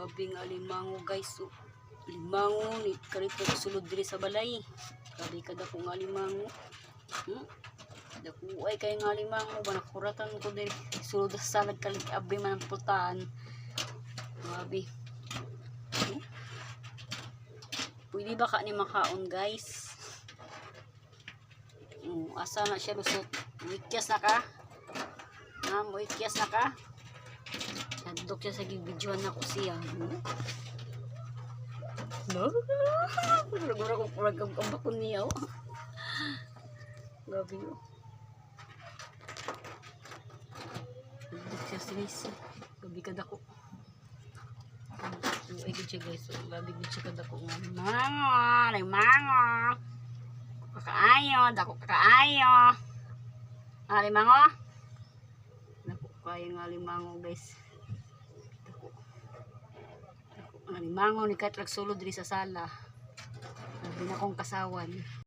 Grabe nga alimango guys. Oh. Alimango ni karito sulod diri sa balay. Grabe kada ko nga alimango. Dako ay kay nga alimango ba nakuratan ko diri sulod sa salad kalit abi man ang putahan. Grabe. Pwede ba ka ni makaon guys? Asa na siya lusot? Wikyas na ka? Wikyas na ka? Nandok siya sa gibidyohan na ko siya. Nagura ko purag-ambak ko niya. Grabe yun. Nandok siya siya. Grabe ka dako. Ay gud siya guys. Grabe gud siya ka dako. Limango. Kakaayo. Dako kakaayo. Limango. Dako kaayo nga limango guys. Limango ni kahit sulod diri sa sala. Sabi na kong kasawan.